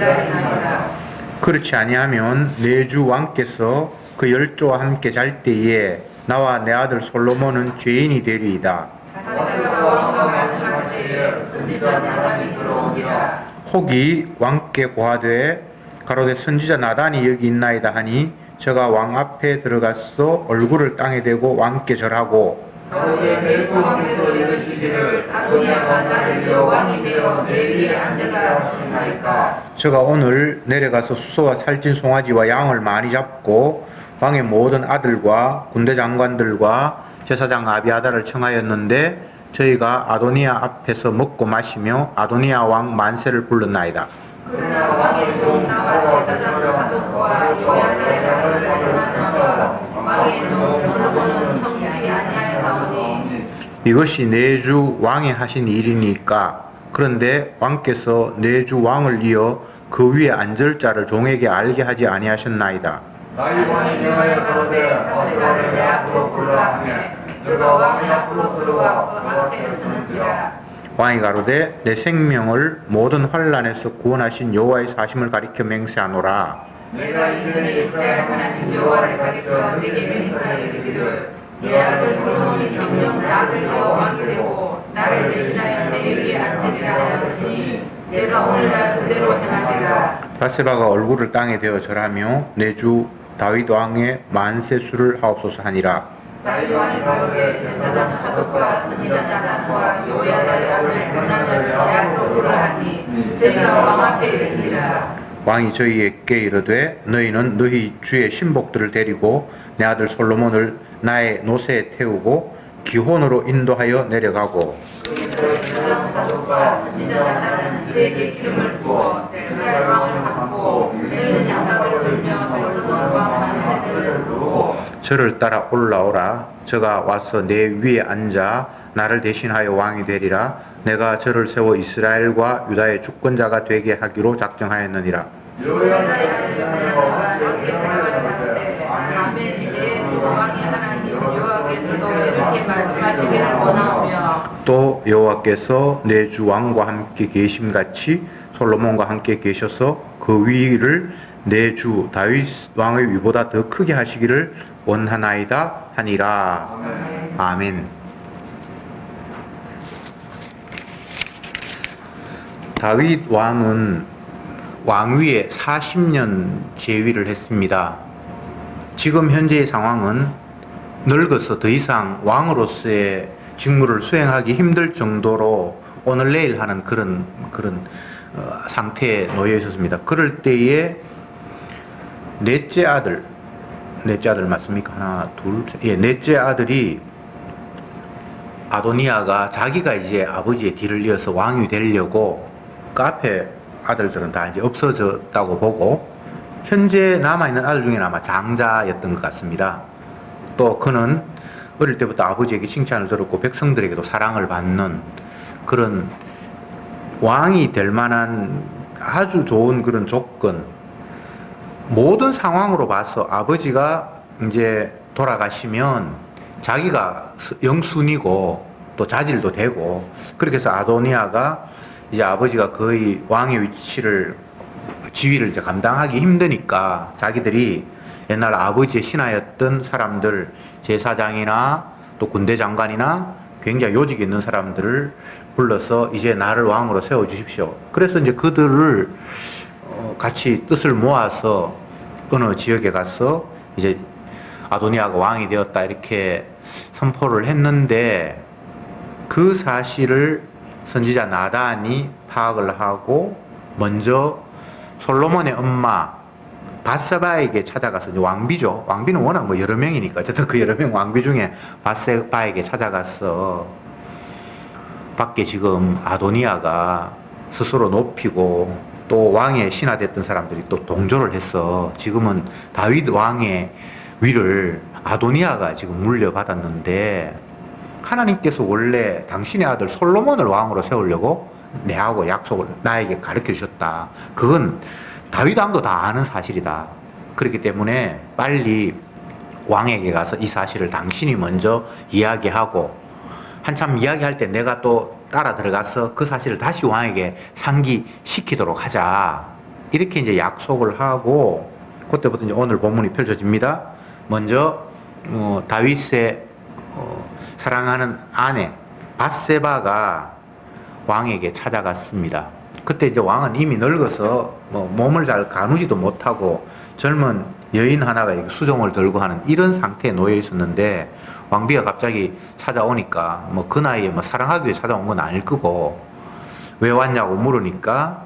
기다리나이다. 그렇지 아니하면 내 주 왕께서 그 열조와 함께 잘 때에 나와 내 아들 솔로몬은 죄인이 되리이다. 바세바가 왕과 말씀할 때에 선지자 나단이 들어오니라. 혹이 왕께 고하되 가로되 선지자 나단이 여기 있나이다 하니 저가 왕 앞에 들어가서 얼굴을 땅에 대고 왕께 절하고 가로되 내 주왕께서 이르시기를 아도니아가 나를 이어 왕이 되어 내 위에 앉으라 하시나이까. 저가 오늘 내려가서 수소와 살찐 송아지와 양을 많이 잡고 왕의 모든 아들과 군대 장관들과 제사장 아비아다를 청하였는데 저희가 아도니아 앞에서 먹고 마시며 아도니아 왕 만세를 불렀나이다. 그러나 왕의 종 나와 제사장 사독과 요야다의 아들 하나나와 왕의 종 솔로몬은 청지 아니하였사오니 이것이 내 주 왕이 하신 일이니까. 그런데 왕께서 내 주 왕을 이어 그 위에 앉을 자를 종에게 알게 하지 아니하셨나이다. 나의 왕이 명하여 가로되 바세바를 내 앞으로 불러라 하며 저가 왕의 앞으로 들어와 그 앞에 서는지라. 왕이 가로되 내 생명을 모든 환난에서 구원하신 여호와의 사심을 가리켜 맹세하노라. 내가 이전에 이스라엘 하나님 여호와를 가리켜 내게 맹세하여 이르기를 내 아들 솔로몬이 정녕 나를 이어 왕이 되고 나를 대신하여 내 위에 앉으리라 하였으니 내가 오늘날 그대로 행하리라. 바세바가 얼굴을 땅에 대어 절하며 내 주 다윗 왕의 만세수를 하옵소서 하니라. 다윗 왕이 가로되 제사장 사독과 선지자 나단과 요야다의 아들 하나나를 내 앞으로 불러하니 저희가 왕 앞에 이른지라. 왕이 저희에게 이르되 너희는 너희 주의 신복들을 데리고 내 아들 솔로몬을 나의 노새에 태우고 기혼으로 인도하여 내려가고 그래서 제사장 사독과 선지자 나단은 그에게 기름을 부어 이스라엘 왕을 삼고 너희는 양각을 불며 솔로몬 왕 만세를 부르고 저를 따라 올라오라. 저가 와서 내 위에 앉아 나를 대신하여 왕이 되리라. 내가 저를 세워 이스라엘과 유다의 주권자가 되게 하기로 작정하였느니라. 요야다의 아들 하나나가 함께 대화하는데 아멘. 내 주 왕이 하나님 여호와께서도 이렇게 말씀하시기를 원하오며 또 여호와께서 내 주 왕과 함께 계심같이 솔로몬과 함께 계셔서 그 위를 내 주 다윗 왕의 위보다 더 크게 하시기를 원하나이다 하니라. 아멘. 다윗 왕은 왕위에 40년 재위를 했습니다. 지금 현재의 상황은 늙어서 더 이상 왕으로서의 직무를 수행하기 힘들 정도로 오늘 내일 하는 그런 상태에 놓여 있었습니다. 그럴 때에 넷째 아들 맞습니까? 하나, 둘, 셋. 예, 넷째 아들이 아도니아가 자기가 이제 아버지의 뒤를 이어서 왕이 되려고 그 앞에 아들들은 다 이제 없어졌다고 보고 현재 남아있는 아들 중에는 아마 장자였던 것 같습니다. 또 그는 어릴 때부터 아버지에게 칭찬을 들었고 백성들에게도 사랑을 받는 그런 왕이 될 만한 아주 좋은 그런 조건, 모든 상황으로 봐서 아버지가 이제 돌아가시면 자기가 영순이고 또 자질도 되고 그렇게 해서 아도니아가 이제 아버지가 거의 왕의 지위를 이제 감당하기 힘드니까 자기들이 옛날 아버지의 신하였던 사람들, 제사장이나 또 군대 장관이나 굉장히 요직이 있는 사람들을 불러서 이제 나를 왕으로 세워주십시오. 그래서 이제 그들을 같이 뜻을 모아서 어느 지역에 가서 이제 아도니아가 왕이 되었다 이렇게 선포를 했는데 그 사실을 선지자 나단이 파악을 하고 먼저 솔로몬의 엄마 바세바에게 찾아가서 왕비죠. 왕비는 워낙 뭐 여러 명이니까 어쨌든 그 여러 명 왕비 중에 바세바에게 찾아가서 밖에 지금 아도니아가 스스로 높이고 또 왕의 신하됐던 사람들이 또 동조를 해서 지금은 다윗 왕의 위를 아도니아가 지금 물려받았는데 하나님께서 원래 당신의 아들 솔로몬을 왕으로 세우려고 내하고 약속을 나에게 가르쳐 주셨다. 그건 다윗 왕도 다 아는 사실이다. 그렇기 때문에 빨리 왕에게 가서 이 사실을 당신이 먼저 이야기하고 한참 이야기할 때 내가 또 따라 들어가서 그 사실을 다시 왕에게 상기시키도록 하자. 이렇게 이제 약속을 하고 그때부터 이제 오늘 본문이 펼쳐집니다. 먼저 다윗의 사랑하는 아내 밧세바가 왕에게 찾아갔습니다. 그때 이제 왕은 이미 늙어서 몸을 잘 가누지도 못하고 젊은 여인 하나가 수종을 들고 하는 이런 상태에 놓여 있었는데 왕비가 갑자기 찾아오니까 그 나이에 사랑하기 위해 찾아온 건 아닐 거고 왜 왔냐고 물으니까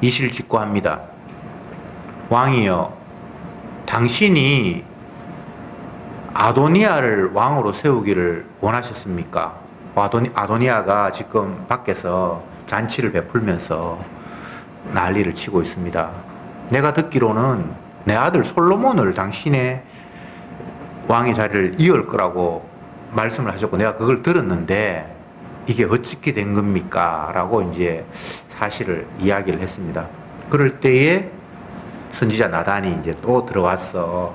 이실직고합니다. 왕이여, 당신이 아도니아를 왕으로 세우기를 원하셨습니까? 아도니아가 지금 밖에서 잔치를 베풀면서 난리를 치고 있습니다. 내가 듣기로는 내 아들 솔로몬을 당신의 왕의 자리를 이을 거라고 말씀을 하셨고 내가 그걸 들었는데 이게 어떻게 된 겁니까? 라고 이제 사실을 이야기를 했습니다. 그럴 때에 선지자 나단이 이제 또 들어왔어.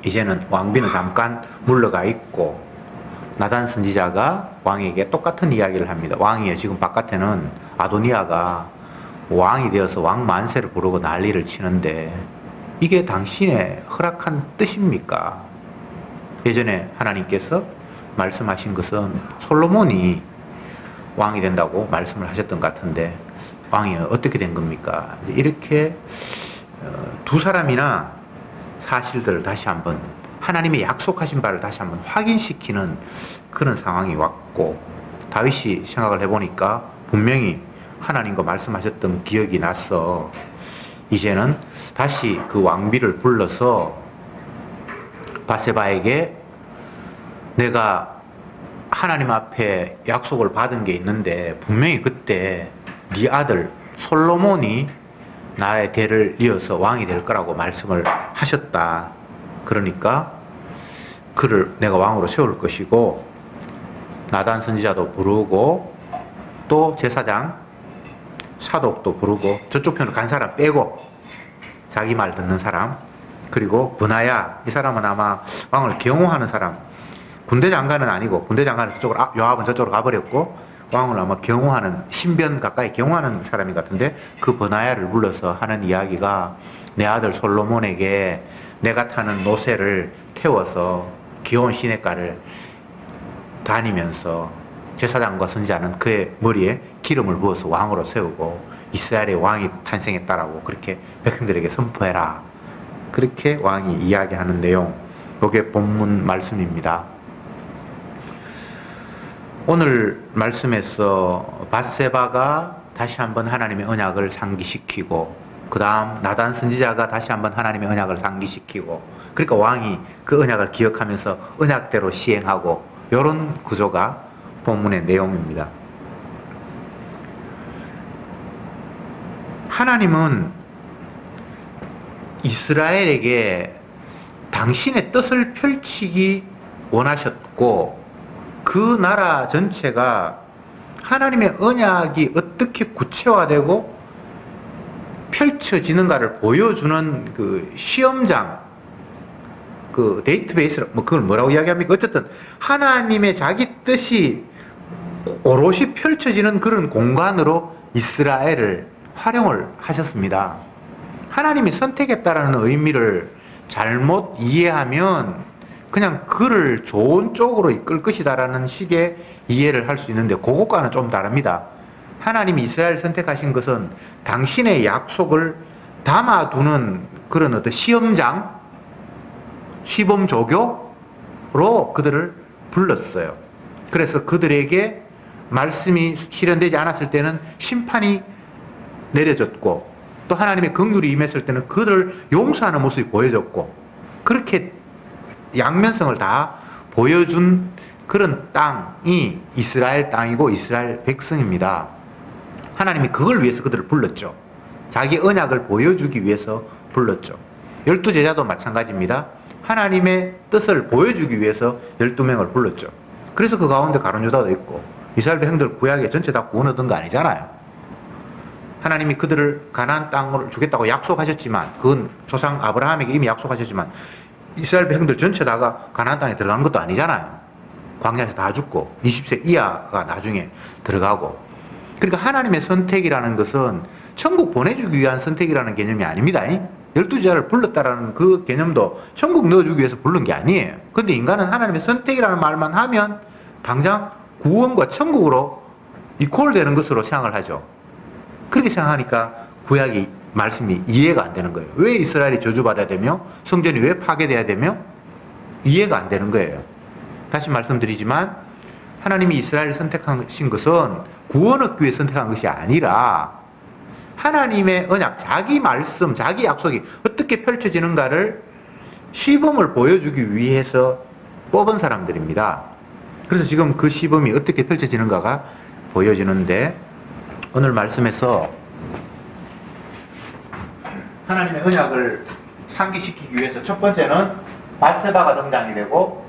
이제는 왕비는 잠깐 물러가 있고 나단 선지자가 왕에게 똑같은 이야기를 합니다. 왕이에요. 지금 바깥에는 아도니아가 왕이 되어서 왕 만세를 부르고 난리를 치는데 이게 당신의 허락한 뜻입니까? 예전에 하나님께서 말씀하신 것은 솔로몬이 왕이 된다고 말씀을 하셨던 것 같은데 왕이 어떻게 된 겁니까? 이렇게 두 사람이나 사실들을 다시 한번 하나님의 약속하신 바를 다시 한번 확인시키는 그런 상황이 왔고 다윗이 생각을 해보니까 분명히 하나님과 말씀하셨던 기억이 나서 이제는 다시 그 왕비를 불러서 밧세바에게 내가 하나님 앞에 약속을 받은 게 있는데 분명히 그때 네 아들 솔로몬이 나의 대를 이어서 왕이 될 거라고 말씀을 하셨다. 그러니까 그를 내가 왕으로 세울 것이고 나단 선지자도 부르고 또 제사장 사독도 부르고 저쪽 편으로 간 사람 빼고 자기 말 듣는 사람 그리고 브나야 이 사람은 아마 왕을 경호하는 사람 군대 장관은 아니고 군대 장관은 저쪽으로 요압은 저쪽으로 가버렸고 왕을 아마 경호하는 신변 가까이 경호하는 사람인 것 같은데 그 브나야를 불러서 하는 이야기가 내 아들 솔로몬에게 내가 타는 노새를 태워서 기온 시냇가를 다니면서 제사장과 선지자는 그의 머리에 기름을 부어서 왕으로 세우고 이스라엘의 왕이 탄생했다라고 그렇게 백성들에게 선포해라. 그렇게 왕이 이야기하는 내용, 이게 본문 말씀입니다. 오늘 말씀에서 밧세바가 다시 한번 하나님의 언약을 상기시키고 그 다음 나단 선지자가 다시 한번 하나님의 언약을 상기시키고 그러니까 왕이 그 언약을 기억하면서 언약대로 시행하고 이런 구조가 본문의 내용입니다. 하나님은 이스라엘에게 당신의 뜻을 펼치기 원하셨고 그 나라 전체가 하나님의 언약이 어떻게 구체화되고 펼쳐지는가를 보여주는 그 시험장, 그 데이터베이스, 그걸 뭐라고 이야기합니까? 어쨌든 하나님의 자기 뜻이 오롯이 펼쳐지는 그런 공간으로 이스라엘을 활용을 하셨습니다. 하나님이 선택했다라는 의미를 잘못 이해하면 그냥 그를 좋은 쪽으로 이끌 것이다라는 식의 이해를 할 수 있는데 그것과는 좀 다릅니다. 하나님이 이스라엘을 선택하신 것은 당신의 약속을 담아두는 그런 어떤 시험장, 시범조교로 그들을 불렀어요. 그래서 그들에게 말씀이 실현되지 않았을 때는 심판이 내려졌고 또 하나님의 긍휼이 임했을 때는 그들을 용서하는 모습이 보여졌고 그렇게 양면성을 다 보여준 그런 땅이 이스라엘 땅이고 이스라엘 백성입니다. 하나님이 그걸 위해서 그들을 불렀죠. 자기 언약을 보여주기 위해서 불렀죠. 12제자도 마찬가지입니다. 하나님의 뜻을 보여주기 위해서 12명을 불렀죠. 그래서 그 가운데 가룟 유다도 있고 이스라엘 백성들 구약에 전체 다 구원 얻은 거 아니잖아요. 하나님이 그들을 가나안 땅을 주겠다고 약속하셨지만 그건 조상 아브라함에게 이미 약속하셨지만 이스라엘 백성들 전체 다가 가나안 땅에 들어간 것도 아니잖아요. 광야에서 다 죽고 20세 이하가 나중에 들어가고 그러니까 하나님의 선택이라는 것은 천국 보내주기 위한 선택이라는 개념이 아닙니다. 12제자를 불렀다라는 그 개념도 천국 넣어주기 위해서 부른 게 아니에요. 근데 인간은 하나님의 선택이라는 말만 하면 당장 구원과 천국으로 이퀄되는 것으로 생각을 하죠. 그렇게 생각하니까 구약의 말씀이 이해가 안 되는 거예요. 왜 이스라엘이 저주받아야 되며 성전이 왜 파괴돼야 되며 이해가 안 되는 거예요. 다시 말씀드리지만 하나님이 이스라엘을 선택하신 것은 구원 얻기 위해 선택한 것이 아니라 하나님의 언약, 자기 말씀, 자기 약속이 어떻게 펼쳐지는가를 시범을 보여주기 위해서 뽑은 사람들입니다. 그래서 지금 그 시범이 어떻게 펼쳐지는가가 보여지는데 오늘 말씀에서 하나님의 언약을 상기시키기 위해서 첫 번째는 밧세바가 등장이 되고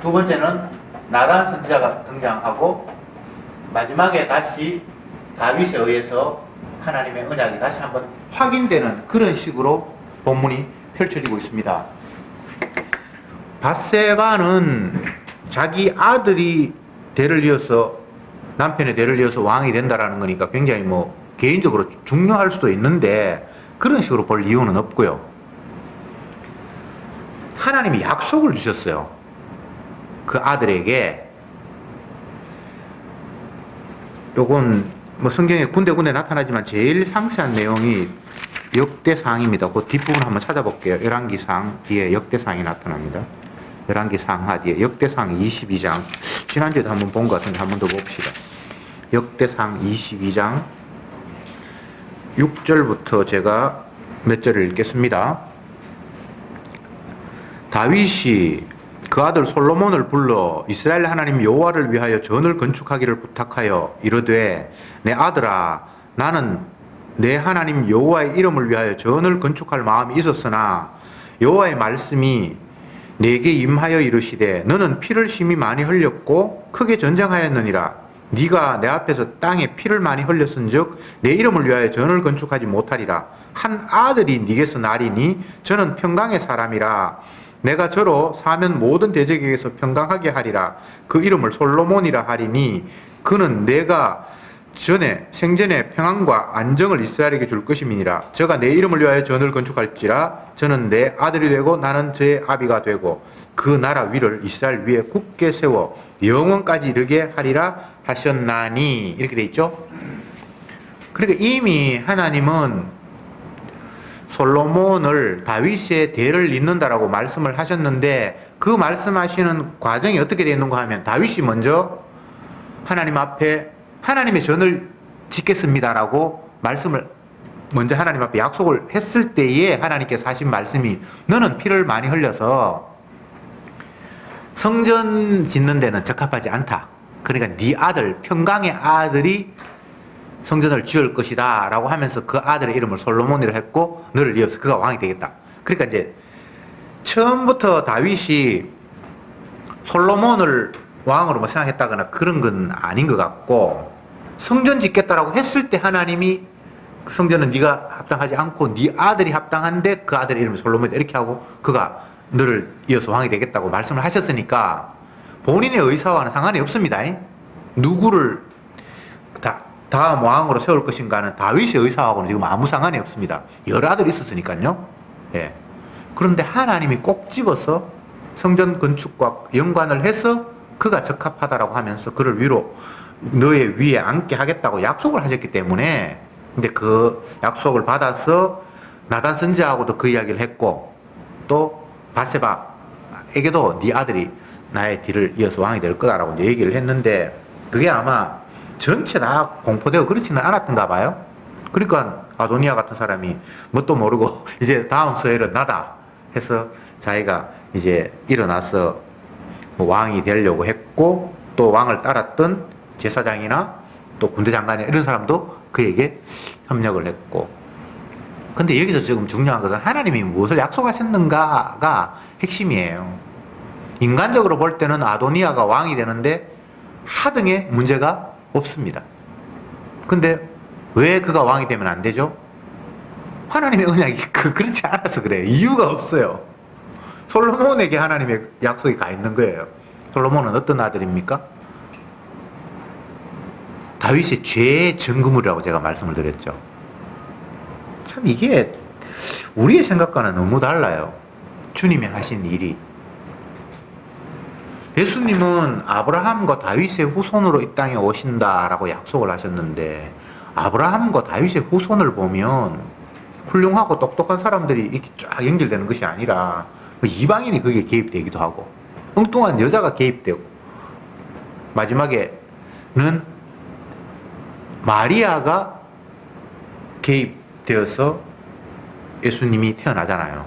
두 번째는 나단 선지자가 등장하고 마지막에 다시 다윗에 의해서 하나님의 언약이 다시 한번 확인되는 그런 식으로 본문이 펼쳐지고 있습니다. 밧세바는 자기 아들이 대를 이어서 남편의 대를 이어서 왕이 된다라는 거니까 굉장히 개인적으로 중요할 수도 있는데 그런 식으로 볼 이유는 없고요. 하나님이 약속을 주셨어요. 그 아들에게. 요건 성경에 군데군데 나타나지만 제일 상세한 내용이 역대상입니다. 그 뒷부분 한번 찾아볼게요. 열왕기상 뒤에 역대상이 나타납니다. 열왕기상 하뒤에 역대상 22장. 지난주에도 한번 본 것 같은데 한번 더 봅시다. 역대상 22장 6절부터 제가 몇 절을 읽겠습니다. 다윗이 그 아들 솔로몬을 불러 이스라엘 하나님 여호와를 위하여 전을 건축하기를 부탁하여 이르되 내 아들아 나는 내 하나님 여호와의 이름을 위하여 전을 건축할 마음이 있었으나 여호와의 말씀이 내게 임하여 이르시되 너는 피를 심히 많이 흘렸고 크게 전쟁하였느니라. 네가 내 앞에서 땅에 피를 많이 흘렸은즉 내 이름을 위하여 전을 건축하지 못하리라. 한 아들이 네게서 나리니 저는 평강의 사람이라. 내가 저로 사면 모든 대적에게서 평강하게 하리라. 그 이름을 솔로몬이라 하리니 그는 내가 생전에 평안과 안정을 이스라엘에게 줄 것임이니라. 저가 내 이름을 위하여 전을 건축할지라. 저는 내 아들이 되고 나는 저의 아비가 되고 그 나라 위를 이스라엘 위에 굳게 세워 영원까지 이르게 하리라 하셨나니. 이렇게 돼 있죠. 그러니까 이미 하나님은 솔로몬을 다윗의 대를 잇는다라고 말씀을 하셨는데 그 말씀하시는 과정이 어떻게 되어 있는가 하면 다윗이 먼저 하나님 앞에 하나님의 전을 짓겠습니다라고 말씀을 먼저 하나님 앞에 약속을 했을 때에 하나님께서 하신 말씀이 너는 피를 많이 흘려서 성전 짓는 데는 적합하지 않다. 그러니까 네 아들 평강의 아들이 성전을 지을 것이다 라고 하면서 그 아들의 이름을 솔로몬이라 했고 너를 이어서 그가 왕이 되겠다. 그러니까 이제 처음부터 다윗이 솔로몬을 왕으로 생각했다거나 그런 건 아닌 것 같고 성전 짓겠다라고 했을 때 하나님이 그 성전은 네가 합당하지 않고 네 아들이 합당한데 그 아들의 이름을 솔로몬이다 이렇게 하고 그가 너를 이어서 왕이 되겠다고 말씀을 하셨으니까 본인의 의사와는 상관이 없습니다. 누구를 다음 왕으로 세울 것인가는 다윗의 의사하고는 지금 아무 상관이 없습니다. 여러 아들이 있었으니까요. 예. 그런데 하나님이 꼭 집어서 성전 건축과 연관을 해서 그가 적합하다라고 하면서 그를 너의 위에 앉게 하겠다고 약속을 하셨기 때문에 근데 그 약속을 받아서 나단 선지자하고도 그 이야기를 했고 또 밧세바에게도 네 아들이 나의 뒤를 이어서 왕이 될 거다라고 이제 얘기를 했는데 그게 아마 전체 다 공포되고 그렇지는 않았던가 봐요. 그러니까 아도니아 같은 사람이 뭣도 모르고 이제 다음 서열은 나다 해서 자기가 이제 일어나서 왕이 되려고 했고 또 왕을 따랐던 제사장이나 또 군대 장관이나 이런 사람도 그에게 협력을 했고 근데 여기서 지금 중요한 것은 하나님이 무엇을 약속하셨는가가 핵심이에요. 인간적으로 볼 때는 아도니아가 왕이 되는데 하등의 문제가 없습니다. 근데 왜 그가 왕이 되면 안 되죠? 하나님의 언약이 그렇지 않아서 그래요. 이유가 없어요. 솔로몬에게 하나님의 약속이 가 있는 거예요. 솔로몬은 어떤 아들입니까? 다윗의 죄의 증거물이라고 제가 말씀을 드렸죠. 참 이게 우리의 생각과는 너무 달라요. 주님이 하신 일이. 예수님은 아브라함과 다윗의 후손으로 이 땅에 오신다라고 약속을 하셨는데, 아브라함과 다윗의 후손을 보면 훌륭하고 똑똑한 사람들이 이렇게 쫙 연결되는 것이 아니라 이방인이 거기에 개입되기도 하고 엉뚱한 여자가 개입되고, 마지막에는 마리아가 개입되어서 예수님이 태어나잖아요.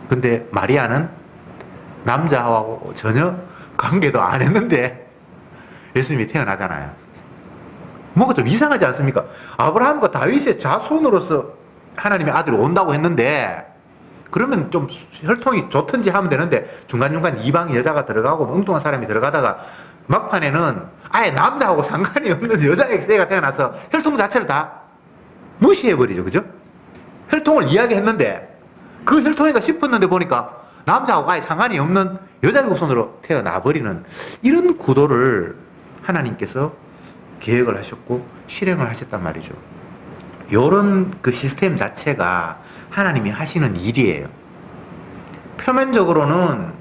근데 마리아는 남자하고 전혀 관계도 안 했는데 예수님이 태어나잖아요. 뭔가 좀 이상하지 않습니까? 아브라함과 다윗의 자손으로서 하나님의 아들이 온다고 했는데, 그러면 좀 혈통이 좋든지 하면 되는데 중간중간 이방 여자가 들어가고 엉뚱한 사람이 들어가다가 막판에는 아예 남자하고 상관이 없는 여자의 새가 태어나서 혈통 자체를 다 무시해버리죠. 그죠? 혈통을 이야기했는데 그 혈통인가 싶었는데 보니까 남자하고 아예 상관이 없는 여자의 후손으로 태어나버리는 이런 구도를 하나님께서 계획을 하셨고 실행을 하셨단 말이죠. 이런 그 시스템 자체가 하나님이 하시는 일이에요. 표면적으로는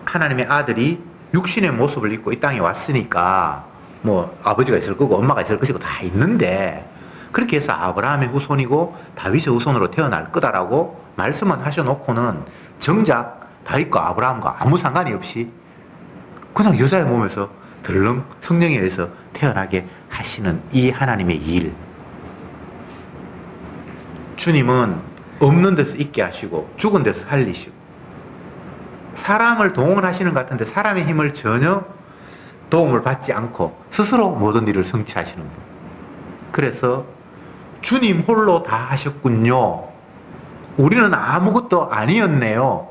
하나님의 아들이 육신의 모습을 입고 이 땅에 왔으니까 뭐 아버지가 있을 거고 엄마가 있을 것이고 다 있는데, 그렇게 해서 아브라함의 후손이고 다윗의 후손으로 태어날 거다라고 말씀은 하셔놓고는 정작 다윗과 아브라함과 아무 상관이 없이 그냥 여자의 몸에서 덜렁 성령에 의해서 태어나게 하시는 이 하나님의 일. 주님은 없는 데서 있게 하시고 죽은 데서 살리시고 사람을 동원하시는 것 같은데 사람의 힘을 전혀 도움을 받지 않고 스스로 모든 일을 성취하시는 분. 그래서 주님 홀로 다 하셨군요. 우리는 아무것도 아니었네요.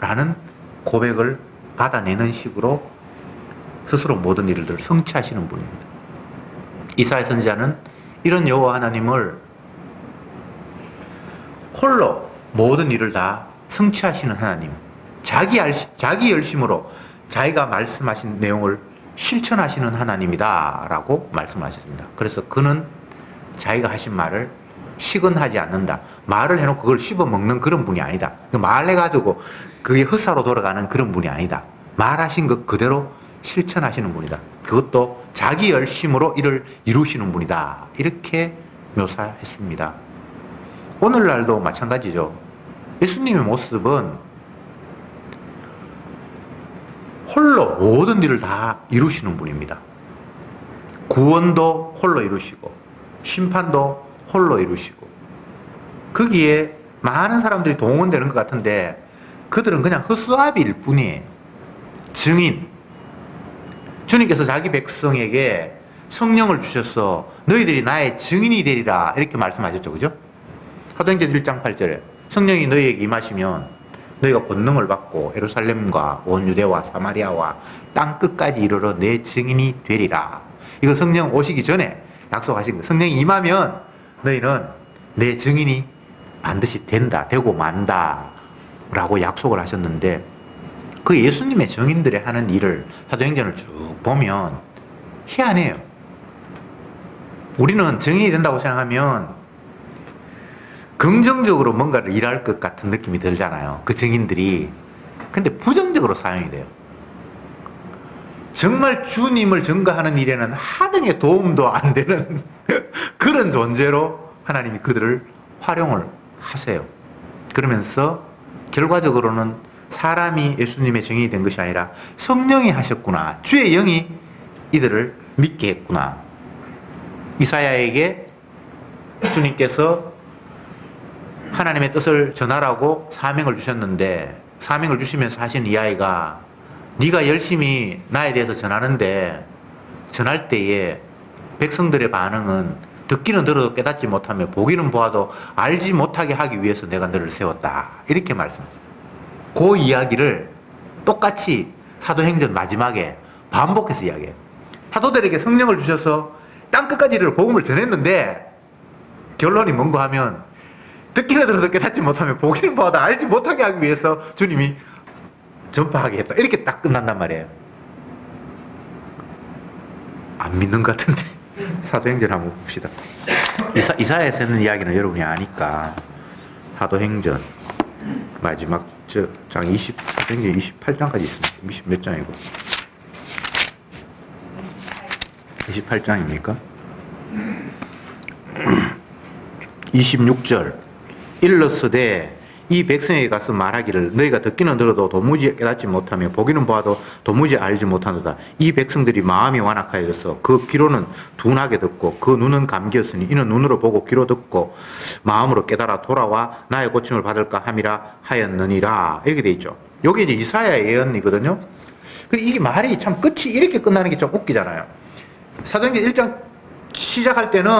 라는 고백을 받아내는 식으로 스스로 모든 일을 성취하시는 분입니다. 이사야 선지자는 이런 여호와 하나님을 홀로 모든 일을 다 성취하시는 하나님, 자기 열심으로 자기가 말씀하신 내용을 실천하시는 하나님이다 라고 말씀하셨습니다. 그래서 그는 자기가 하신 말을 시건하지 않는다. 말을 해놓고 그걸 씹어먹는 그런 분이 아니다. 말해가지고 그게 헛사로 돌아가는 그런 분이 아니다. 말하신 것 그대로 실천하시는 분이다. 그것도 자기 열심으로 이를 이루시는 분이다. 이렇게 묘사했습니다. 오늘날도 마찬가지죠. 예수님의 모습은 홀로 모든 일을 다 이루시는 분입니다. 구원도 홀로 이루시고 심판도 홀로 이루시고, 거기에 많은 사람들이 동원되는 것 같은데 그들은 그냥 허수아비일 뿐이에요. 증인. 주님께서 자기 백성에게 성령을 주셔서 너희들이 나의 증인이 되리라 이렇게 말씀하셨죠. 그죠? 사도행전 1장 8절에 성령이 너희에게 임하시면 너희가 권능을 받고 예루살렘과 온 유대와 사마리아와 땅 끝까지 이르러 내 증인이 되리라. 이거 성령 오시기 전에 약속하신 거. 성령이 임하면 너희는 내 증인이 반드시 된다, 되고 만다 라고 약속을 하셨는데, 그 예수님의 증인들이 하는 일을 사도행전을 쭉 보면 희한해요. 우리는 증인이 된다고 생각하면 긍정적으로 뭔가를 일할 것 같은 느낌이 들잖아요. 그 증인들이. 근데 부정적으로 사용이 돼요. 정말 주님을 증거하는 일에는 하등의 도움도 안 되는 그런 존재로 하나님이 그들을 활용을 하세요. 그러면서 결과적으로는 사람이 예수님의 증인이 된 것이 아니라 성령이 하셨구나. 주의 영이 이들을 믿게 했구나. 이사야에게 주님께서 하나님의 뜻을 전하라고 사명을 주셨는데, 사명을 주시면서 하신 이야기가 네가 열심히 나에 대해서 전하는데 전할 때에 백성들의 반응은 듣기는 들어도 깨닫지 못하며 보기는 보아도 알지 못하게 하기 위해서 내가 너를 세웠다. 이렇게 말씀하셨어요. 그 이야기를 똑같이 사도행전 마지막에 반복해서 이야기해요. 사도들에게 성령을 주셔서 땅끝까지 이르러 복음을 전했는데 결론이 뭔가 하면 듣기는 들어도 깨닫지 못하며 보기는 보아도 알지 못하게 하기 위해서 주님이 전파하게 했다. 이렇게 딱 끝난단 말이에요. 안 믿는 것 같은데 사도행전 한번 봅시다. 이사야에서 했는 이야기는 여러분이 아니까 사도행전 마지막 장 20, 28장까지 있습니다. 20 몇 장이고 28장입니까? 26절 일러스되 이 백성에게 가서 말하기를 너희가 듣기는 들어도 도무지 깨닫지 못하며 보기는 보아도 도무지 알지 못하노다. 이 백성들이 마음이 완악하여져서 그 귀로는 둔하게 듣고 그 눈은 감기였으니 이는 눈으로 보고 귀로 듣고 마음으로 깨달아 돌아와 나의 고침을 받을까 함이라 하였느니라. 이렇게 돼 있죠. 여기 이제 이사야 예언이거든요. 근데 이게 말이 참 끝이 이렇게 끝나는 게 좀 웃기잖아요. 사도행전 1장 시작할 때는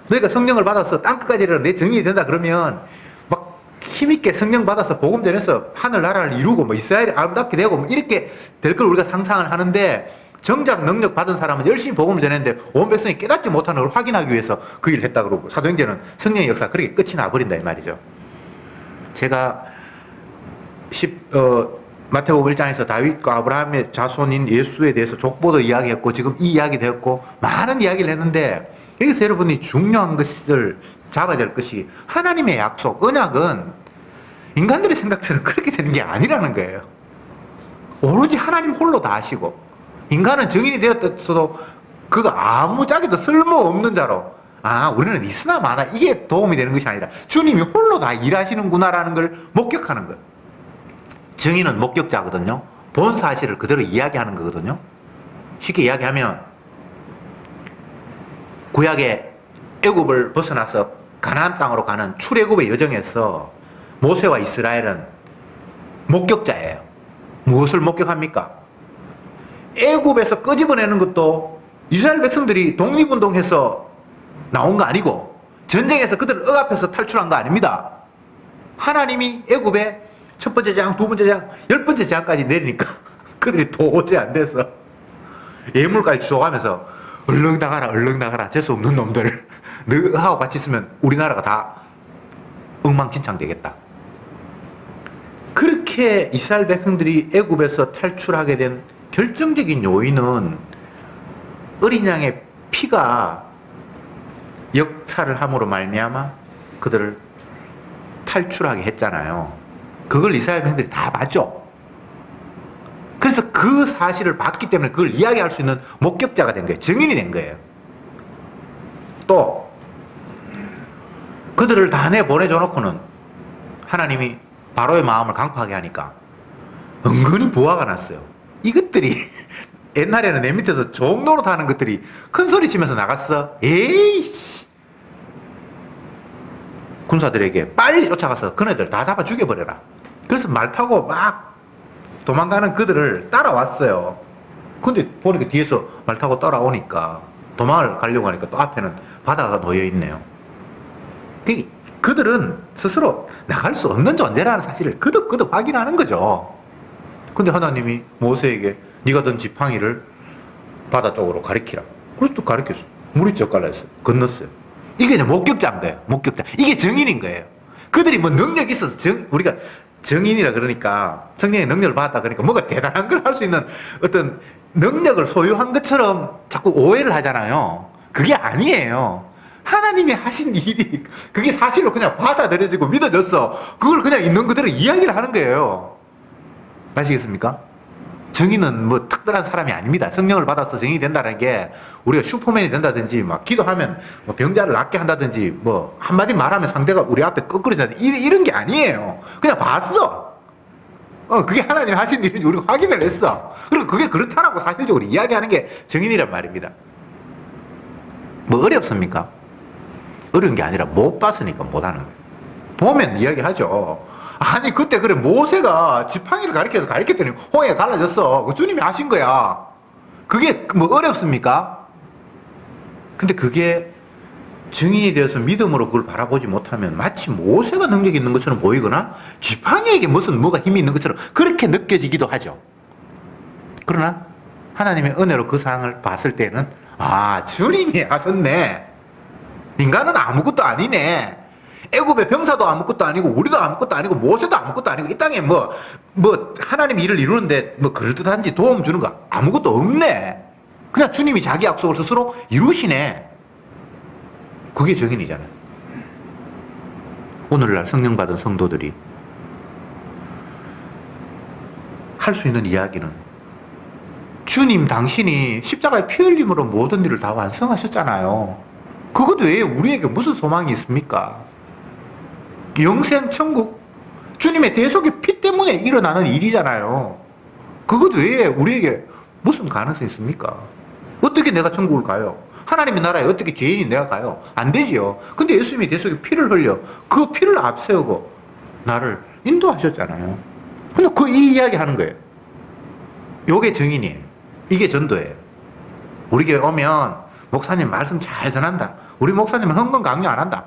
너희가 성령을 받아서 땅끝까지 내 정인이 된다 그러면 막 힘있게 성령 받아서 복음 전해서 하늘나라를 이루고 뭐 이스라엘이 아름답게 되고 뭐 이렇게 될 걸 우리가 상상을 하는데 정작 능력 받은 사람은 열심히 복음을 전했는데 온 백성이 깨닫지 못하는 걸 확인하기 위해서 그 일을 했다 그러고 사도행전은 성령의 역사 그렇게 끝이 나버린다 이 말이죠. 제가 마태복음 1장에서 다윗과 아브라함의 자손인 예수에 대해서 족보도 이야기했고 지금 이 이야기 되었고 많은 이야기를 했는데 여기서 여러분이 중요한 것을 잡아야 될 것이 하나님의 약속, 언약은 인간들의 생각처럼 그렇게 되는 게 아니라는 거예요. 오로지 하나님 홀로 다 아시고 인간은 증인이 되었어도 그가 아무짝에도 쓸모없는 자로 우리는 있으나 마나 이게 도움이 되는 것이 아니라 주님이 홀로 다 일하시는구나라는 걸 목격하는 거예요. 증인은 목격자거든요. 본 사실을 그대로 이야기하는 거거든요. 쉽게 이야기하면 구약의 애굽을 벗어나서 가나안 땅으로 가는 출애굽의 여정에서 모세와 이스라엘은 목격자예요. 무엇을 목격합니까? 애굽에서 끄집어내는 것도 이스라엘 백성들이 독립운동해서 나온 거 아니고 전쟁에서 그들을 억압해서 탈출한 거 아닙니다. 하나님이 애굽에 첫 번째 장, 두 번째 장, 10번째 장까지 내리니까 그들이 도저히 안 돼서 예물까지 주워가면서 얼른 나가라 재수 없는 놈들 너하고 같이 있으면 우리나라가 다 엉망진창 되겠다. 그렇게 이스라엘 백성들이 애굽에서 탈출하게 된 결정적인 요인은 어린 양의 피가 역사를 함으로 말미암아 그들을 탈출하게 했잖아요. 그걸 이스라엘 백성들이 다 봤죠. 그래서 그 사실을 봤기 때문에 그걸 이야기할 수 있는 목격자가 된 거예요. 증인이 된 거예요. 또 그들을 다 내보내줘 놓고는 하나님이 바로의 마음을 강팍하게 하니까 은근히 부화가 났어요. 이것들이 옛날에는 내 밑에서 종노릇 하는 것들이 큰 소리 치면서 나갔어. 에이씨, 군사들에게 빨리 쫓아가서 그네들 다 잡아 죽여버려라. 그래서 말 타고 막 도망가는 그들을 따라왔어요. 근데 보니까 뒤에서 말 타고 따라오니까 도망을 가려고 하니까 또 앞에는 바다가 놓여있네요. 그들은 스스로 나갈 수 없는 존재라는 사실을 거듭 확인하는 거죠. 근데 하나님이 모세에게 네가 든 지팡이를 바다 쪽으로 가리키라. 그래서 또 가리켰어. 물이 쩍갈라 했어요. 건넜어요. 이게 이제 목격자인 거예요. 목격자. 이게 증인인 거예요. 그들이 뭐 능력이 있어서 우리가 증인이라 그러니까 성령의 능력을 받았다 그러니까 뭔가 대단한 걸 할 수 있는 어떤 능력을 소유한 것처럼 자꾸 오해를 하잖아요. 그게 아니에요. 하나님이 하신 일이 그게 사실로 그냥 받아들여지고 믿어졌어. 그걸 그냥 있는 그대로 이야기를 하는 거예요. 아시겠습니까? 증인은 뭐 특별한 사람이 아닙니다. 성령을 받아서 증인이 된다는 게 우리가 슈퍼맨이 된다든지 막 기도하면 뭐 병자를 낫게 한다든지 뭐 한마디 말하면 상대가 우리 앞에 거꾸로진다든지 이런 게 아니에요. 그냥 봤어. 그게 하나님 하신 일인지 우리가 확인을 했어. 그리고 그게 그렇다라고 사실적으로 이야기하는 게 증인이란 말입니다. 뭐 어렵습니까? 어려운 게 아니라 못 봤으니까 못하는 거예요. 보면 이야기하죠. 아니 그때 그래 모세가 지팡이를 가리켰더니 홍해가 갈라졌어. 그 주님이 하신 거야. 그게 뭐 어렵습니까? 근데 그게 증인이 되어서 믿음으로 그걸 바라보지 못하면 마치 모세가 능력이 있는 것처럼 보이거나 지팡이에게 뭐가 힘이 있는 것처럼 그렇게 느껴지기도 하죠. 그러나 하나님의 은혜로 그 상황을 봤을 때는 주님이 하셨네. 인간은 아무것도 아니네. 애굽의 병사도 아무것도 아니고 우리도 아무것도 아니고 모세도 아무것도 아니고 이 땅에 뭐 하나님 일을 이루는데 뭐 그럴듯한지 도움 주는 거 아무것도 없네. 그냥 주님이 자기 약속을 스스로 이루시네. 그게 증인이잖아요. 오늘날 성령 받은 성도들이 할 수 있는 이야기는 주님 당신이 십자가의 피 흘림으로 모든 일을 다 완성하셨잖아요. 그것 외에 우리에게 무슨 소망이 있습니까? 영생 천국, 주님의 대속의 피 때문에 일어나는 일이잖아요. 그것 외에 우리에게 무슨 가능성이 있습니까? 어떻게 내가 천국을 가요? 하나님의 나라에 어떻게 죄인이 내가 가요? 안 되지요. 근데 예수님이 대속의 피를 흘려 그 피를 앞세우고 나를 인도하셨잖아요. 그냥 이 이야기 하는 거예요. 요게 증인이에요. 이게 전도예요. 우리 교회 오면 목사님 말씀 잘 전한다. 우리 목사님은 헌금 강요 안 한다.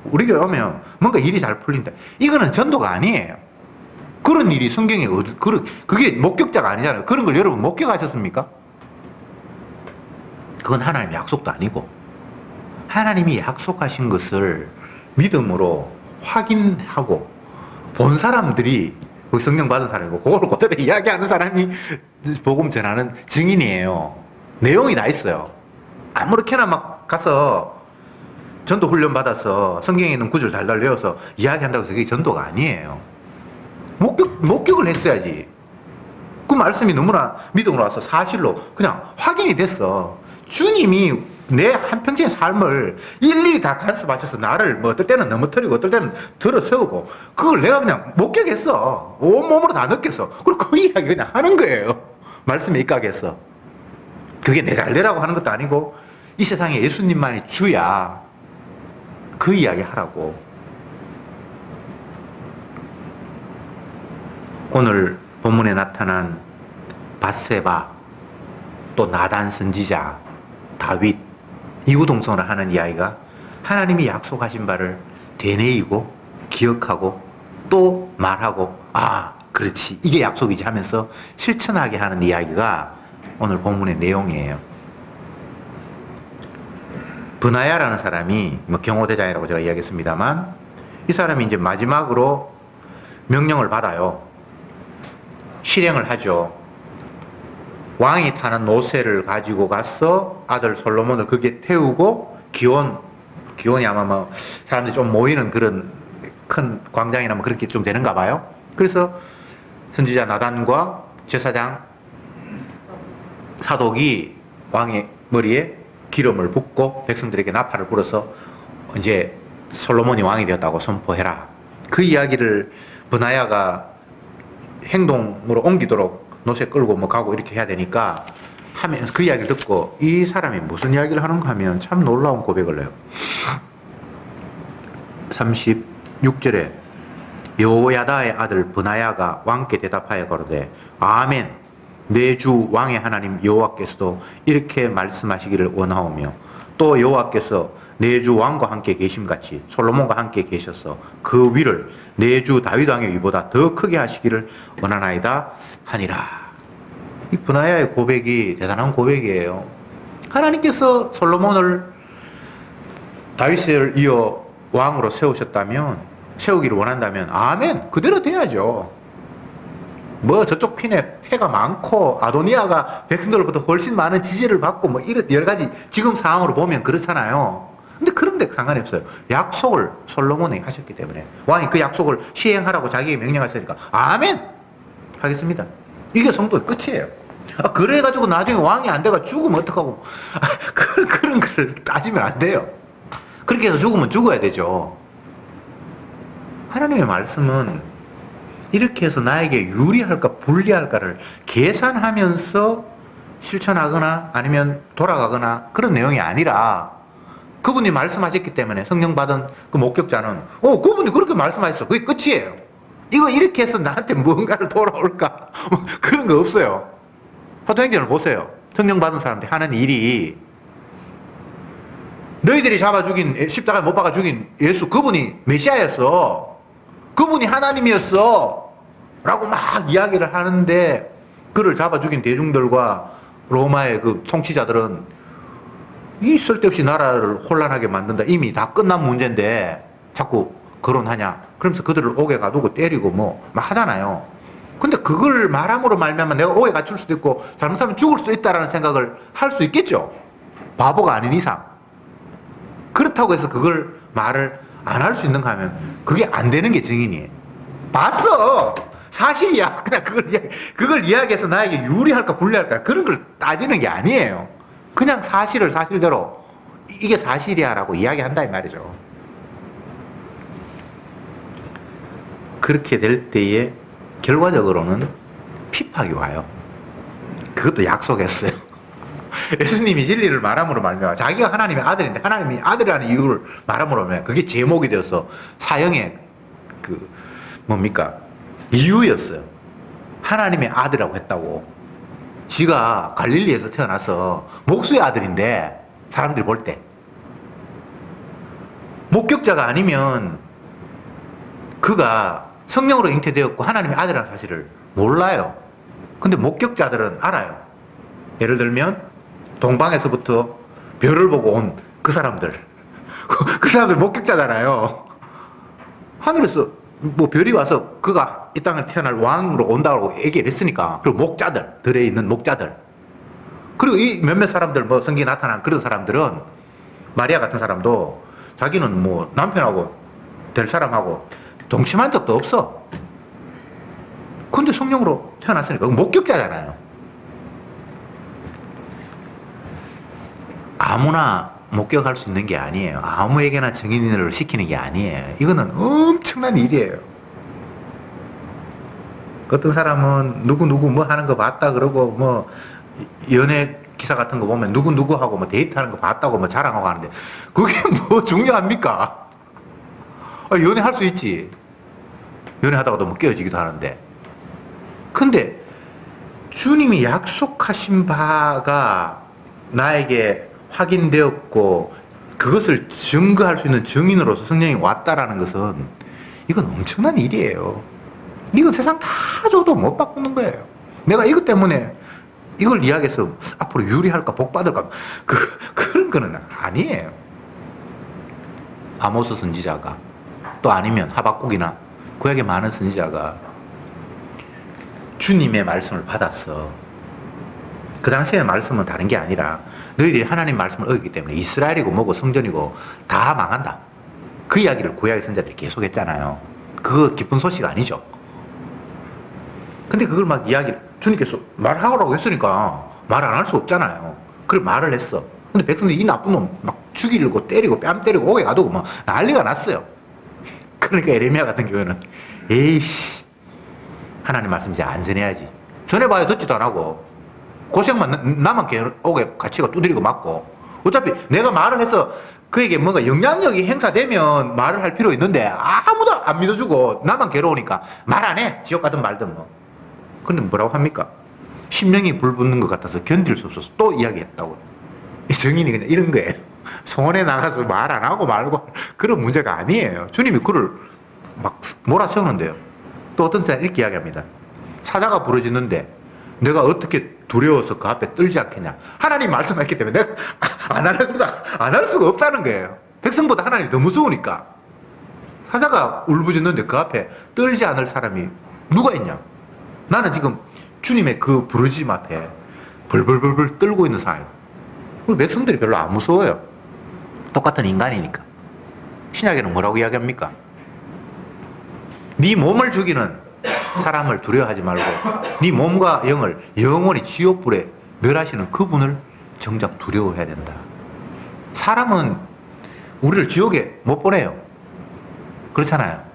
우리 교회 오면 뭔가 일이 잘 풀린다. 이거는 전도가 아니에요. 그런 일이 성경에 그게 목격자가 아니잖아요. 그런 걸 여러분 목격하셨습니까? 그건 하나님의 약속도 아니고 하나님이 약속하신 것을 믿음으로 확인하고 본 사람들이 성령 받은 사람이고 그걸 그대로 이야기하는 사람이 복음 전하는 증인이에요. 내용이 다 있어요. 아무렇게나 막 가서 전도 훈련 받아서 성경에 있는 구절 달달 외워서 이야기한다고 해서 그게 전도가 아니에요. 목격을 했어야지. 그 말씀이 너무나 믿음으로 와서 사실로 그냥 확인이 됐어. 주님이 내 한평생의 삶을 일일이 다 간섭하셔서 나를 뭐 어떨 때는 넘어뜨리고 어떨 때는 들어 세우고 그걸 내가 그냥 목격했어. 온몸으로 다 느꼈어. 그리고 그 이야기 그냥 하는 거예요. 말씀에 입각해서. 그게 내 잘되라고 하는 것도 아니고 이 세상에 예수님만이 주야. 그 이야기 하라고. 오늘 본문에 나타난 밧세바, 또 나단 선지자, 다윗, 이구동성을 하는 이야기가 하나님이 약속하신 바를 되뇌이고 기억하고 또 말하고 아 그렇지 이게 약속이지 하면서 실천하게 하는 이야기가 오늘 본문의 내용이에요. 브나야라는 사람이 뭐 경호대장이라고 제가 이야기했습니다만 이 사람이 이제 마지막으로 명령을 받아요. 실행을 하죠. 왕이 타는 노새를 가지고 가서 아들 솔로몬을 거기에 태우고 기온이 아마 뭐 사람들이 좀 모이는 그런 큰 광장이나 뭐 그렇게 좀 되는가 봐요. 그래서 선지자 나단과 제사장 사독이 왕의 머리에 기름을 붓고 백성들에게 나팔을 불어서 이제 솔로몬이 왕이 되었다고 선포해라. 그 이야기를 브나야가 행동으로 옮기도록 노새 끌고 뭐 가고 이렇게 해야 되니까 하면서 그 이야기를 듣고 이 사람이 무슨 이야기를 하는가 하면 참 놀라운 고백을 해요. 36절에 여호야다의 아들 브나야가 왕께 대답하여 가로되 아멘 내 주 왕의 하나님 여호와께서도 이렇게 말씀하시기를 원하오며 또 여호와께서 내 주 왕과 함께 계심같이 솔로몬과 함께 계셔서 그 위를 내 주 다윗 왕의 위보다 더 크게 하시기를 원하나이다 하니라. 이 브나야의 고백이 대단한 고백이에요. 하나님께서 솔로몬을 다윗을 이어 왕으로 세우기를 원한다면 아멘 그대로 돼야죠. 뭐 저쪽 핀에 패가 많고 아도니아가 백성들로부터 훨씬 많은 지지를 받고 뭐 이런 여러 가지 지금 상황으로 보면 그렇잖아요. 근데 그런데 상관이 없어요. 약속을 솔로몬이 하셨기 때문에 왕이 그 약속을 시행하라고 자기에게 명령하셨으니까 아멘 하겠습니다. 이게 성도의 끝이에요. 그래가지고 나중에 왕이 안 돼가 죽으면 어떡하고 그런 걸 따지면 안 돼요. 그렇게 해서 죽으면 죽어야 되죠. 하나님의 말씀은 이렇게 해서 나에게 유리할까 불리할까를 계산하면서 실천하거나 아니면 돌아가거나 그런 내용이 아니라 그분이 말씀하셨기 때문에 성령 받은 그 목격자는 그분이 그렇게 말씀하셨어. 그게 끝이에요. 이거 이렇게 해서 나한테 무언가를 돌아올까 그런 거 없어요. 사도행전을 보세요. 성령 받은 사람들이 하는 일이 너희들이 잡아 죽인 십자가에 못 박아 죽인 예수 그분이 메시아였어. 그분이 하나님이었어 라고 막 이야기를 하는데 그를 잡아 죽인 대중들과 로마의 그 통치자들은 이 쓸데없이 나라를 혼란하게 만든다. 이미 다 끝난 문제인데 자꾸 거론하냐. 그러면서 그들을 옥에 가두고 때리고 뭐 막 하잖아요. 근데 그걸 말함으로 말미암아 내가 오해 갖출 수도 있고 잘못하면 죽을 수도 있다라는 생각을 할 수 있겠죠. 바보가 아닌 이상. 그렇다고 해서 그걸 말을 안 할 수 있는가 하면 그게 안 되는 게 증인이에요. 봤어. 사실이야. 그냥 그걸 이야기해서 나에게 유리할까 불리할까 그런 걸 따지는 게 아니에요. 그냥 사실을 사실대로 이게 사실이야라고 이야기한다 이 말이죠. 그렇게 될 때에 결과적으로는 핍박이 와요. 그것도 약속했어요. 예수님이 진리를 말함으로 말미암아 자기가 하나님의 아들인데 하나님이 아들이라는 이유를 말함으로 말미암아 그게 제목이 되어서 사형의 그 뭡니까? 이유였어요. 하나님의 아들이라고 했다고. 지가 갈릴리에서 태어나서 목수의 아들인데 사람들이 볼 때 목격자가 아니면 그가 성령으로 잉태되었고 하나님의 아들이라는 사실을 몰라요. 근데 목격자들은 알아요. 예를 들면 동방에서부터 별을 보고 온 그 사람들 그 사람들 목격자잖아요. 하늘에서 뭐 별이 와서 그가 이 땅에 태어날 왕으로 온다고 얘기를 했으니까. 그리고 목자들, 들에 있는 목자들, 그리고 이 몇몇 사람들 뭐 성경에 나타난 그런 사람들은 마리아 같은 사람도 자기는 뭐 남편하고 될 사람하고 동침한 적도 없어. 근데 성령으로 태어났으니까 목격자잖아요. 아무나 목격할 수 있는 게 아니에요. 아무에게나 증인을 시키는 게 아니에요. 이거는 엄청난 일이에요. 어떤 사람은 누구누구 뭐 하는 거 봤다 그러고 뭐 연예 기사 같은 거 보면 누구누구하고 뭐 데이트하는 거 봤다고 뭐 자랑하고 하는데 그게 뭐 중요합니까? 연애할 수 있지. 연애하다가도 뭐 깨어지기도 하는데. 근데 주님이 약속하신 바가 나에게 확인되었고 그것을 증거할 수 있는 증인으로서 성령이 왔다라는 것은 이건 엄청난 일이에요. 이건 세상 다 줘도 못 바꾸는 거예요. 내가 이것 때문에 이걸 이야기해서 앞으로 유리할까 복 받을까 그런 거는 아니에요. 아모스 선지자가 또 아니면 하박국이나 구약의 많은 선지자가 주님의 말씀을 받았어. 그 당시의 말씀은 다른 게 아니라 너희들이 하나님 말씀을 어겼기 때문에 이스라엘이고 뭐고 성전이고 다 망한다. 그 이야기를 구약의 선지자들이 계속 했잖아요. 그거 기쁜 소식 아니죠. 근데 그걸 막 주님께서 말하라고 했으니까 말 안 할 수 없잖아요. 그래 말을 했어. 근데 백성들이 이 나쁜 놈 막 죽이려고 때리고 뺨 때리고 오게 가두고 막 난리가 났어요. 그러니까 에레미야 같은 경우에는 에이씨 하나님 말씀 이제 안전해야지. 전해봐야 듣지도 안 하고 고생만 나만 오게 같이가 두드리고 맞고 어차피 내가 말을 해서 그에게 뭔가 영향력이 행사되면 말을 할 필요 있는데 아무도 안 믿어주고 나만 괴로우니까 말 안 해. 지옥 가든 말든 뭐. 근데 뭐라고 합니까? 심령이 불붙는 것 같아서 견딜 수 없어서 또 이야기했다고. 이 증인이 그냥 이런 거예요. 성원에 나가서 말 안 하고 말고 그런 문제가 아니에요. 주님이 그를 막 몰아세우는데요. 또 어떤 사람이 이렇게 이야기합니다. 사자가 부러지는데 내가 어떻게 두려워서 그 앞에 떨지 않겠냐. 하나님 말씀했기 때문에 내가 안 할 수가 없다는 거예요. 백성보다 하나님이 더 무서우니까. 사자가 울부짖는데 그 앞에 떨지 않을 사람이 누가 있냐. 나는 지금 주님의 그 부르짖음 앞에 벌벌벌벌 떨고 있는 상황이에요. 백성들이 별로 안 무서워요. 똑같은 인간이니까. 신약에는 뭐라고 이야기합니까? 네 몸을 죽이는 사람을 두려워하지 말고 네 몸과 영을 영원히 지옥불에 멸하시는 그분을 정작 두려워해야 된다. 사람은 우리를 지옥에 못 보내요. 그렇잖아요.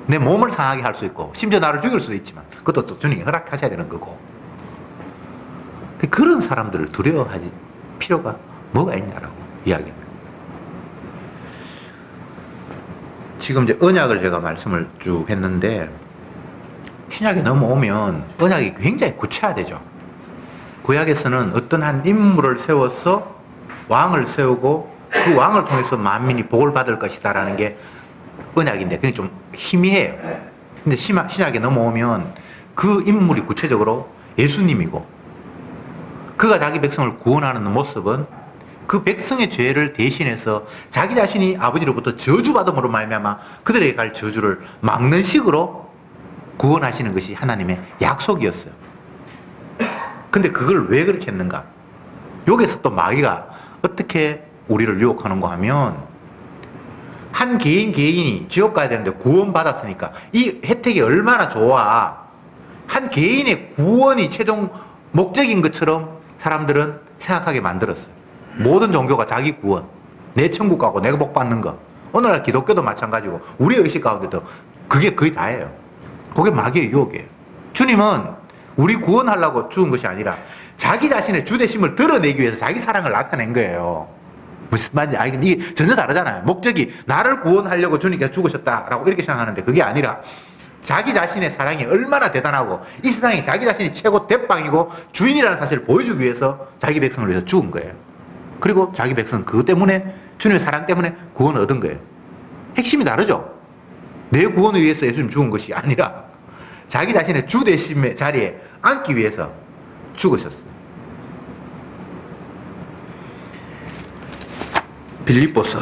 내 몸을 상하게 할 수 있고 심지어 나를 죽일 수도 있지만 그것도 또 주님이 허락하셔야 되는 거고. 그런 사람들을 두려워하지 필요가 뭐가 있냐라고 이야기합니다. 지금 이제 언약을 제가 말씀을 쭉 했는데 신약에 넘어오면 언약이 굉장히 구체화되죠. 구약에서는 어떤 한 인물을 세워서 왕을 세우고 그 왕을 통해서 만민이 복을 받을 것이다라는 게 언약인데 그게 좀 희미해요. 근데 신약에 넘어오면 그 인물이 구체적으로 예수님이고 그가 자기 백성을 구원하는 모습은 그 백성의 죄를 대신해서 자기 자신이 아버지로부터 저주받음으로 말미암아 그들에게 갈 저주를 막는 식으로 구원하시는 것이 하나님의 약속이었어요. 근데 그걸 왜 그렇게 했는가? 여기서 또 마귀가 어떻게 우리를 유혹하는가 하면, 한 개인이 지옥 가야 되는데 구원받았으니까 이 혜택이 얼마나 좋아. 한 개인의 구원이 최종 목적인 것처럼 사람들은 생각하게 만들었어요. 모든 종교가 자기 구원, 내 천국 가고 내가 복 받는 거. 오늘날 기독교도 마찬가지고 우리 의식 가운데도 그게 거의 다예요. 그게 마귀의 유혹이에요. 주님은 우리 구원하려고 죽은 것이 아니라 자기 자신의 주되심을 드러내기 위해서 자기 사랑을 나타낸 거예요. 무슨 말인지 이게 전혀 다르잖아요. 목적이 나를 구원하려고 주님께서 죽으셨다라고 이렇게 생각하는데, 그게 아니라 자기 자신의 사랑이 얼마나 대단하고 이 세상에 자기 자신이 최고 대빵이고 주인이라는 사실을 보여주기 위해서 자기 백성을 위해서 죽은 거예요. 그리고 자기 백성은 그것 때문에, 주님의 사랑 때문에 구원을 얻은 거예요. 핵심이 다르죠. 내 구원을 위해서 예수님 죽은 것이 아니라 자기 자신의 주되심의 자리에 앉기 위해서 죽으셨어요. 빌립보서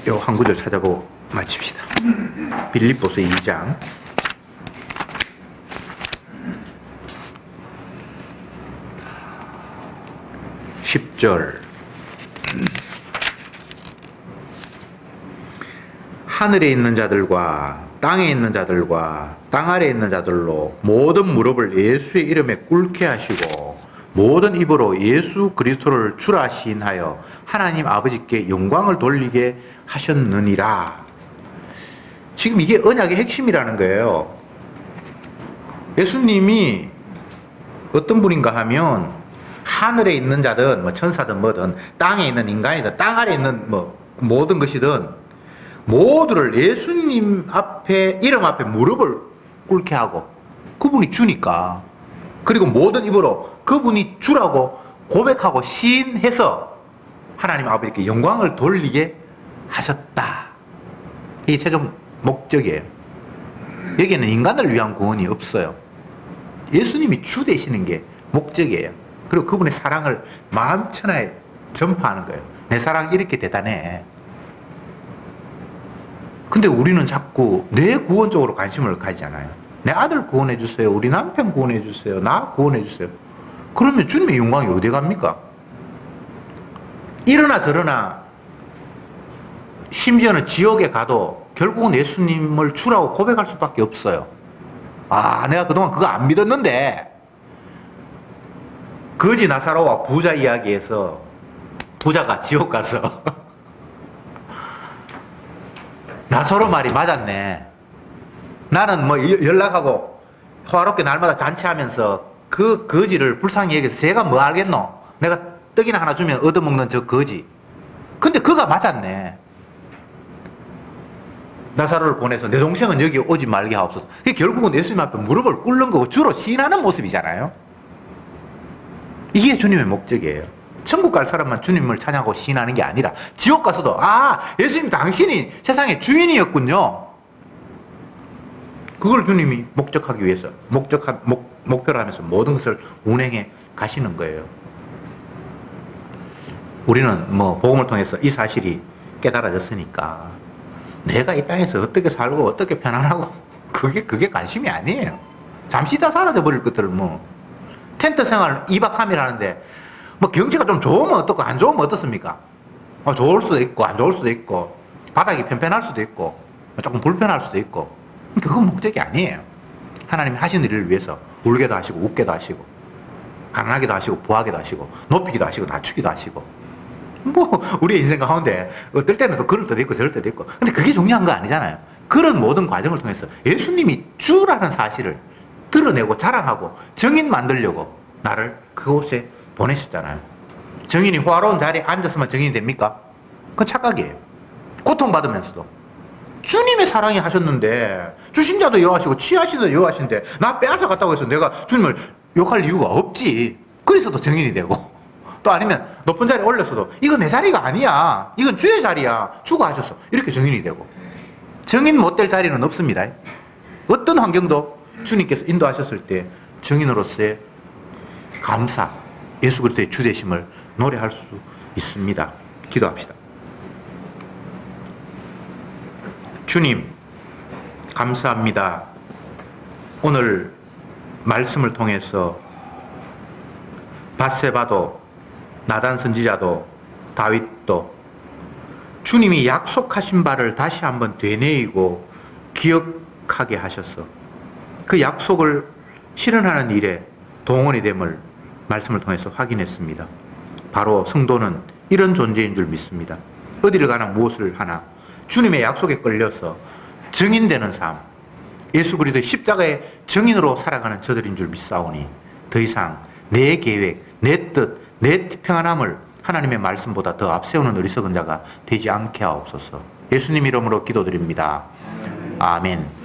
요 한 구절 찾아보고 마칩시다. 빌립보서 2장 10절. 하늘에 있는 자들과 땅에 있는 자들과 땅 아래에 있는 자들로 모든 무릎을 예수의 이름에 꿇게 하시고 모든 입으로 예수 그리스도를 주라 시인하여 하나님 아버지께 영광을 돌리게 하셨느니라. 지금 이게 언약의 핵심이라는 거예요. 예수님이 어떤 분인가 하면, 하늘에 있는 자든 뭐 천사든 뭐든 땅에 있는 인간이든 땅 아래에 있는 뭐 모든 것이든 모두를 예수님 앞에, 이름 앞에 무릎을 꿇게 하고, 그분이 주니까, 그리고 모든 입으로 그분이 주라고 고백하고 시인해서 하나님 아버지께 영광을 돌리게 하셨다. 이게 최종 목적이에요. 여기에는 인간을 위한 구원이 없어요. 예수님이 주 되시는 게 목적이에요. 그리고 그분의 사랑을 마음천하에 전파하는 거예요. 내 사랑 이렇게 대단해. 근데 우리는 자꾸 내 구원 쪽으로 관심을 가지잖아요. 내 아들 구원해 주세요. 우리 남편 구원해 주세요. 나 구원해 주세요. 그러면 주님의 영광이 어디 갑니까? 이러나 저러나, 심지어는 지옥에 가도 결국은 예수님을 주라고 고백할 수밖에 없어요. 아, 내가 그동안 그거 안 믿었는데. 거지 나사로와 부자 이야기에서 부자가 지옥 가서 나사로 말이 맞았네. 나는 뭐 연락하고 화롭게 날마다 잔치하면서 그 거지를 불쌍히 여기서 제가 뭐 알겠노? 내가 떡이나 하나 주면 얻어먹는 저 거지. 근데 그가 맞았네. 나사로를 보내서 내 동생은 여기 오지 말게 하옵소서. 결국은 예수님 앞에 무릎을 꿇는 거고 주로 시인하는 모습이잖아요. 이게 주님의 목적이에요. 천국 갈 사람만 주님을 찬양하고 시인하는 게 아니라 지옥 가서도, 아, 예수님 당신이 세상의 주인이었군요. 그걸 주님이 목적하기 위해서 목표로 하면서 모든 것을 운행해 가시는 거예요. 우리는 뭐 복음을 통해서 이 사실이 깨달아졌으니까 내가 이 땅에서 어떻게 살고 어떻게 편안하고 그게 관심이 아니에요. 잠시 다 사라져 버릴 것들을 뭐 텐트 생활 2박 3일 하는데 뭐 경치가 좀 좋으면 어떻고 안 좋으면 어떻습니까? 좋을 수도 있고 안 좋을 수도 있고 바닥이 편편할 수도 있고 조금 불편할 수도 있고, 그건 목적이 아니에요. 하나님이 하신 일을 위해서 울게도 하시고 웃게도 하시고 가난하기도 하시고 부하기도 하시고 높이기도 하시고 낮추기도 하시고, 뭐 우리의 인생 가운데 어떨 때는 또 그럴 때도 있고 저럴 때도 있고, 근데 그게 중요한 거 아니잖아요. 그런 모든 과정을 통해서 예수님이 주라는 사실을 드러내고 자랑하고 정인 만들려고 나를 그곳에 보내셨잖아요. 정인이 화로운 자리에 앉았으면 정인이 됩니까? 그건 착각이에요. 고통받으면서도 주님의 사랑이 하셨는데, 주신 자도 여호와시고 취하신 자도 여호와신데 나 빼앗아 갔다고 해서 내가 주님을 욕할 이유가 없지. 그래서도 정인이 되고, 또 아니면 높은 자리에 올렸어도 이건 내 자리가 아니야, 이건 주의 자리야, 주가 하셨어, 이렇게 정인이 되고. 정인 못 될 자리는 없습니다. 어떤 환경도 주님께서 인도하셨을 때 정인으로서의 감사, 예수 그리스도의 주되심을 노래할 수 있습니다. 기도합시다. 주님, 감사합니다. 오늘 말씀을 통해서 밧세바도 나단 선지자도 다윗도 주님이 약속하신 바를 다시 한번 되뇌이고 기억하게 하셔서 그 약속을 실현하는 일에 동원이 됨을 말씀을 통해서 확인했습니다. 바로 성도는 이런 존재인 줄 믿습니다. 어디를 가나 무엇을 하나 주님의 약속에 끌려서 증인되는 삶, 예수 그리스도의 십자가의 증인으로 살아가는 저들인 줄 믿사오니 더 이상 내 계획, 내 뜻, 내 평안함을 하나님의 말씀보다 더 앞세우는 어리석은 자가 되지 않게 하옵소서. 예수님 이름으로 기도드립니다. 아멘.